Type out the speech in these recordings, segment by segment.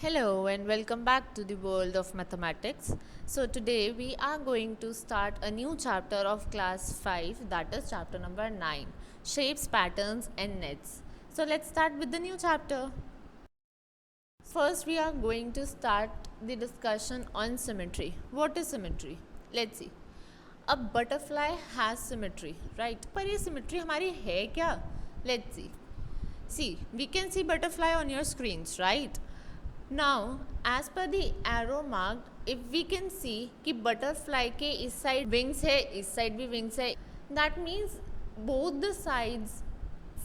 Hello and welcome back to the world of mathematics. So today we are going to start a new chapter of class 5, that is chapter number 9, shapes, patterns and nets. So let's start with the new chapter. First we are going to start the discussion on symmetry. What is symmetry? Let's see. A butterfly has symmetry, right? पर ये symmetry हमारी है क्या? Let's see. See, we can see butterfly on your screens, right? Now, as per the arrow marked, if we can see कि butterfly के इस side wings है, इस side भी wings है, that means both the sides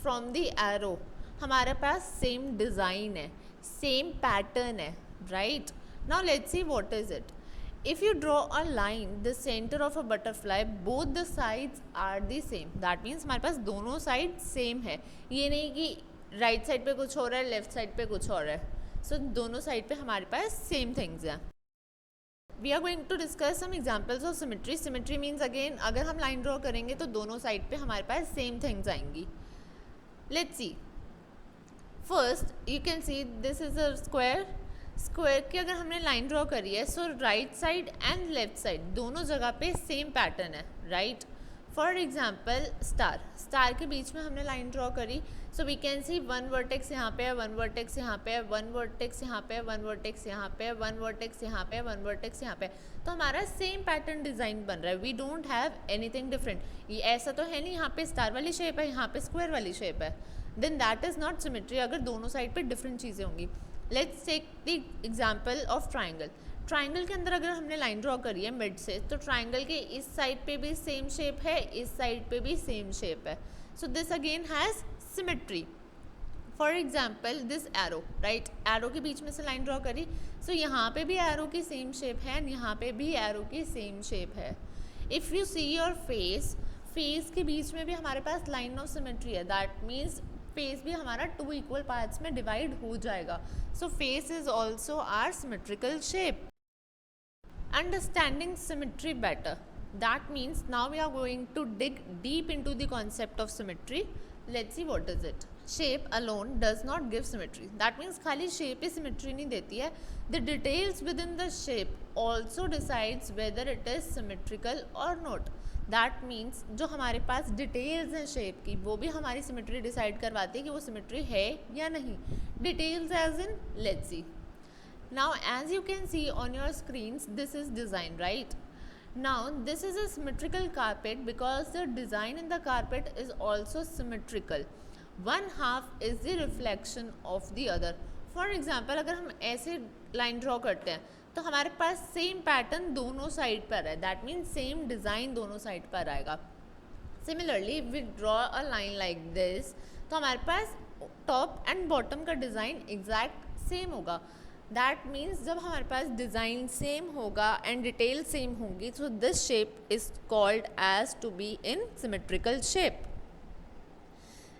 from the arrow हमारे पास same design है, same pattern है, right? Now let's see what is it. If you draw a line, the center of a butterfly, both the sides are the same. That means हमारे पास दोनों side same है. ये नहीं कि right side पे कुछ हो रहा है, left side पे कुछ हो रहा है. So दोनों side पे हमारे पास same things हैं. We are going to discuss some examples of symmetry. Symmetry means again अगर हम line draw करेंगे तो दोनों side पे हमारे पास same things आएंगी. Let's see. First you can see this is a square. Square की अगर हमने लाइन ड्रॉ करी है so right side and left side दोनों जगह पे सेम पैटर्न है, राइट? फॉर एग्जांपल स्टार के बीच में हमने लाइन ड्रॉ करी so we can see one vertex यहाँ पे है, वन वर्टेक्स यहाँ पे है, वन वर्टेक्स यहाँ पे है, वन वर्टेक्स यहाँ पे है, वन वर्टेक्स यहाँ पे है, वन वर्टेक्स यहाँ पे, तो हमारा सेम पैटर्न डिजाइन बन रहा है. We don't have anything different. ये ऐसा तो है नहीं यहाँ पे स्टार वाली शेप है, यहाँ पे स्क्वायर वाली शेप है, then that is not symmetry. अगर दोनों साइड पे डिफरेंट चीज़ें होंगी. Let's take the example of triangle. Triangle के अंदर अगर हमने लाइन ड्रॉ करी है मिड से तो ट्राइंगल के इस साइड पे भी सेम शेप है, इस साइड पे भी सेम शेप है. So this again has symmetry. For example this arrow, right? Arrow के बीच में से लाइन ड्रॉ करी सो यहाँ पे भी एरो की सेम शेप है एंड यहाँ पे भी एरो की सेम शेप है. If you see your face, face के बीच में भी हमारे पास लाइन ऑफ सिमेट्री है. दैट मीन्स फेस भी हमारा टू इक्वल पार्ट्स में डिवाइड हो जाएगा. So face is also our symmetrical shape. Understanding symmetry better, that means now we are going to dig deep into the concept of symmetry. Let's see what is it. Shape alone does not give symmetry. That means खाली shape ही symmetry नहीं देती है. The details within the shape also decides whether it is symmetrical or not. That means जो हमारे पास details हैं shape की वो भी हमारी सिमेट्री डिसाइड करवाती है कि वो सिमेट्री है या नहीं. Details as in let's see. Now as you can see on your screens this is design, right? Now this is a symmetrical carpet because the design in the carpet is also symmetrical. One half is the reflection of the other. For example अगर हम ऐसे line draw करते हैं तो हमारे पास same pattern दोनों side पर है. दैट मीन्स सेम डिज़ाइन दोनों साइड पर आएगा. Similarly we draw a line like this तो हमारे पास टॉप एंड बॉटम का डिज़ाइन एग्जैक्ट सेम होगा. दैट मीन्स जब हमारे पास डिज़ाइन सेम होगा एंड डिटेल सेम होंगी so this shape is called as to be in symmetrical shape.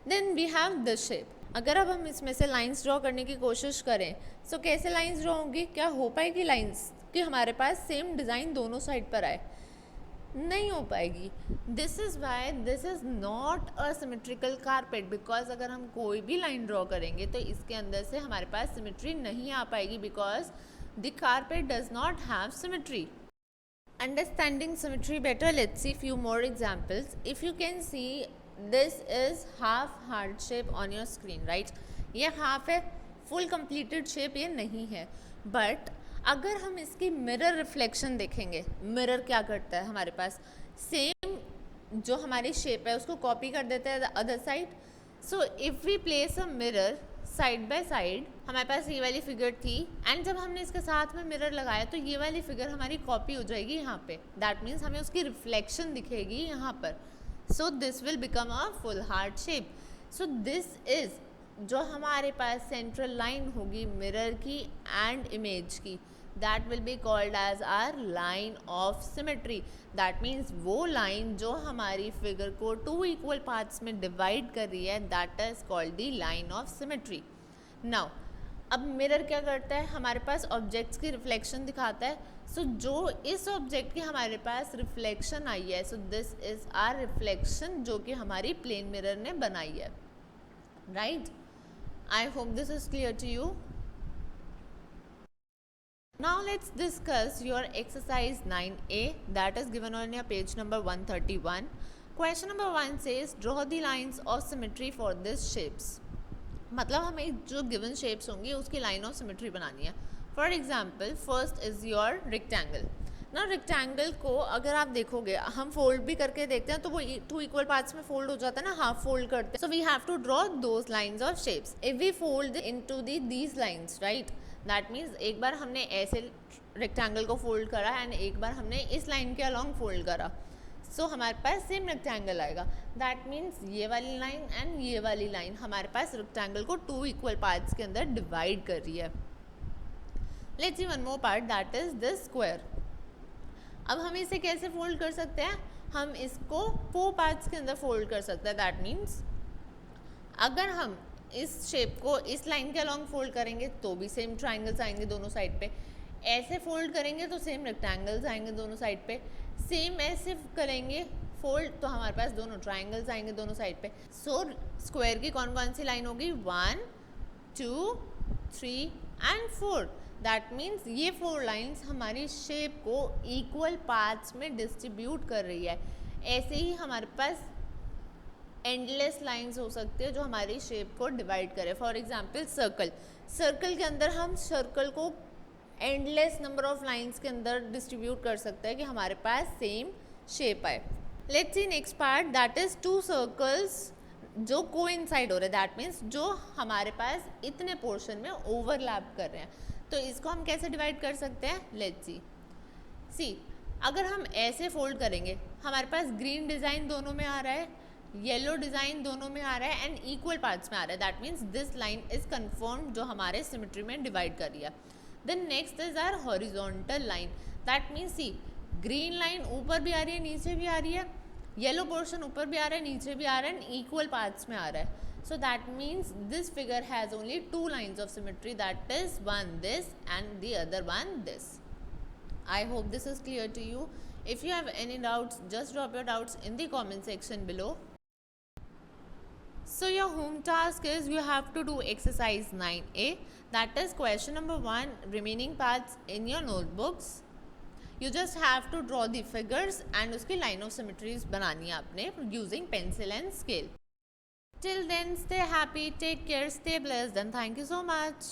Then we have this shape. अगर अब हम इसमें से लाइंस ड्रॉ करने की कोशिश करें सो कैसे लाइंस ड्रॉ होंगी? क्या हो पाएगी लाइंस कि हमारे पास सेम डिज़ाइन दोनों साइड पर आए? नहीं हो पाएगी. This is why this is not a symmetrical carpet because अगर हम कोई भी लाइन ड्रॉ करेंगे तो इसके अंदर से हमारे पास सिमेट्री नहीं आ पाएगी because the carpet does not have symmetry. Understanding symmetry better, let's see few more examples. If you can see this is half heart shape on your screen, right? ये half है, फुल कंप्लीटेड शेप ये नहीं है. But अगर हम इसकी mirror reflection देखेंगे, mirror क्या करता है हमारे पास सेम जो हमारी शेप है उसको कॉपी कर देता है other side. So if we place a mirror side by side, हमारे पास ये वाली फिगर थी एंड जब हमने इसके साथ में मिरर लगाया तो ये वाली फिगर हमारी कॉपी हो जाएगी यहाँ पे. दैट मीन्स हमें उसकी रिफ्लेक्शन दिखेगी यहाँ पर. So this will become a full heart shape. So this is जो हमारे पास सेंट्रल लाइन होगी मिरर की एंड इमेज की, that will be called as our line of symmetry. That means वो लाइन जो हमारी फिगर को टू इक्वल पार्ट्स में डिवाइड कर रही है that is called the line of symmetry. Now अब मिरर क्या करता है? हमारे पास ऑब्जेक्ट्स की रिफ्लेक्शन दिखाता है. सो जो इस ऑब्जेक्ट की हमारे पास रिफ्लेक्शन आई है so this is our reflection जो कि हमारी प्लेन मिरर ने बनाई है, right? I hope this is clear to you. Now let's discuss your exercise 9A that is given on your page number 131. Question number 1 says draw the lines of symmetry for these shapes. मतलब हमें जो given shapes होंगी उसकी line of symmetry बनानी है. For example first is your rectangle. ना rectangle को अगर आप देखोगे हम फोल्ड भी करके देखते हैं तो वो 2 इक्वल पार्ट्स में फोल्ड हो जाता है ना, हाफ फोल्ड करते हैं. So we have to draw those lines of shapes. If we fold into these lines, right, that means एक बार हमने ऐसे रेक्टेंगल को फोल्ड करा एंड एक बार हमने इस लाइन के अलॉन्ग फोल्ड करा. सो हमारे पास सेम रेक्टेंगल आएगा. दैट मीन्स ये वाली लाइन एंड ये वाली लाइन हमारे पास रेक्टेंगल को 2 इक्वल पार्ट्स के अंदर डिवाइड कर रही है. Let's see one more part that is this square. अब हम इसे कैसे फोल्ड कर सकते हैं? हम इसको 4 पार्ट्स के अंदर फोल्ड कर सकते हैं. दैट मीन्स अगर हम इस शेप को इस लाइन के अलॉन्ग फोल्ड करेंगे तो भी सेम ट्राइंगल्स आएंगे दोनों साइड पे. ऐसे फोल्ड करेंगे तो सेम रेक्टेंगल्स आएंगे दोनों साइड पे. सेम ऐसे करेंगे फोल्ड तो हमारे पास दोनों ट्राइंगल्स आएंगे दोनों साइड पे. सो स्क्वायर की कौन कौन सी लाइन होगी? 1 2 3 एंड 4. दैट मीन्स ये 4 लाइंस हमारी शेप को इक्वल पार्ट्स में डिस्ट्रीब्यूट कर रही है. ऐसे ही हमारे पास एंडलेस लाइंस हो सकती है जो हमारी शेप को डिवाइड करे. For example circle. सर्कल के अंदर हम सर्कल को एंडलेस नंबर ऑफ लाइंस के अंदर डिस्ट्रीब्यूट कर सकते हैं कि हमारे पास सेम शेप आए. Let's see next part that is 2 circles जो कोइंसाइड हो रहे हैं. दैट मीन्स जो हमारे पास इतने पोर्शन में ओवरलैप कर रहे हैं. तो इसको हम कैसे डिवाइड कर सकते हैं? लेट्स सी अगर हम ऐसे फोल्ड करेंगे हमारे पास ग्रीन डिज़ाइन दोनों में आ रहा है, येलो डिज़ाइन दोनों में आ रहा है एंड इक्वल पार्ट्स में आ रहा है. That means this line is confirm जो हमारे सिमेट्री में डिवाइड कर रही है. Then next is our horizontal line. That means see green line ऊपर भी आ रही है नीचे भी आ रही है, येलो पोर्शन ऊपर भी आ रहा है नीचे भी आ रहा है एंड इक्वल पार्ट्स में आ रहा है. So that means this figure has only 2 lines of symmetry, that is one this and the other one this. I hope this is clear to you. If you have any doubts, just drop your doubts in the comment section below. So your home task is you have to do exercise 9A, that is question number 1, remaining parts in your notebooks. You just have to draw the figures and उसकी line of symmetries बनानी है आपने using pencil and scale. Till then, stay happy, take care, stay blessed, and thank you so much.